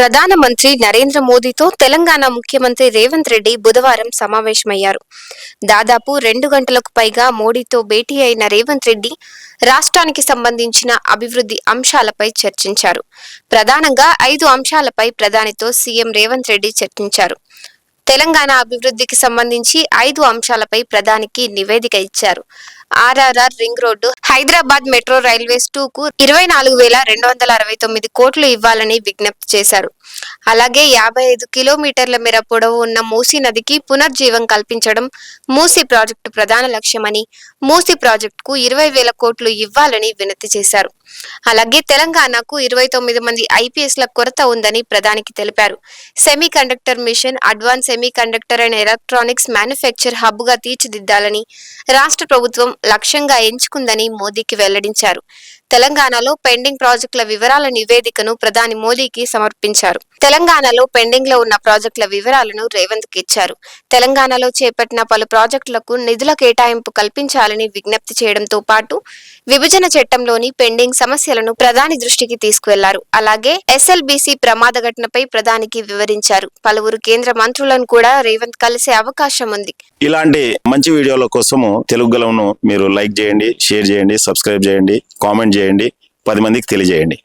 ప్రధానమంత్రి నరేంద్ర మోదీతో తెలంగాణ ముఖ్యమంత్రి రేవంత్ రెడ్డి బుధవారం సమావేశమయ్యారు. దాదాపు 2 గంటలకు పైగా మోడీతో భేటీ అయిన రేవంత్ రెడ్డి రాష్ట్రానికి సంబంధించిన అభివృద్ధి అంశాలపై చర్చించారు. ప్రధానంగా 5 అంశాలపై ప్రధానితో సీఎం రేవంత్ రెడ్డి చర్చించారు. తెలంగాణ అభివృద్ధికి సంబంధించి 5 అంశాలపై ప్రధానికి నివేదిక ఇచ్చారు. RRR ring road, Hyderabad metro railways 2కు 24,269 కోట్లు ఇవ్వాలని విజ్ఞప్తి చేశారు. అలాగే 55 కిలోమీటర్ల మేర పొడవు ఉన్న మూసీ నదికి పునర్జీవం కల్పించడం మూసీ ప్రాజెక్టు ప్రధాన లక్ష్యమని, మూసీ ప్రాజెక్టుకు 20,000 కోట్లు ఇవ్వాలని వినతి చేశారు. అలాగే తెలంగాణకు 29 మంది ఐపీఎస్ల కొరత ఉందని ప్రధానికి తెలిపారు. Semiconductor mission advance semiconductor and electronics manufacture hub గా తీర్చిదిద్దాలని రాష్ట్ర ప్రభుత్వం లక్ష్యంగా ఎంచుకుందని మోదీకి వెల్లడించారు. తెలంగాణలో పెండింగ్ ప్రాజెక్టుల వివరాల నివేదికను ప్రధాని మోదీకి సమర్పించారు. తెలంగాణలో పెండింగ్ లో ఉన్న ప్రాజెక్టుల వివరాలను రేవంత్ కి ఇచ్చారు. తెలంగాణలో చేపట్టిన పలు ప్రాజెక్టులకు నిధుల కేటాయింపు కల్పించాలని విజ్ఞప్తి చేయడంతో పాటు విభజన చట్టంలోని పెండింగ్ సమస్యలను ప్రధాని దృష్టికి తీసుకువెళ్లారు. అలాగే ఎస్ఎల్బీసీ ప్రమాద ఘటనపై ప్రధానికి వివరించారు. పలువురు కేంద్ర మంత్రులను కూడా రేవంత్ కలిసే అవకాశం ఉంది. ఇలాంటి మంచి వీడియోల కోసము తెలుగు గలంను మీరు లైక్ చేయండి, షేర్ చేయండి, సబ్స్క్రైబ్ చేయండి, కామెంట్ చేయండి, 10 మందికి తెలియజేయండి.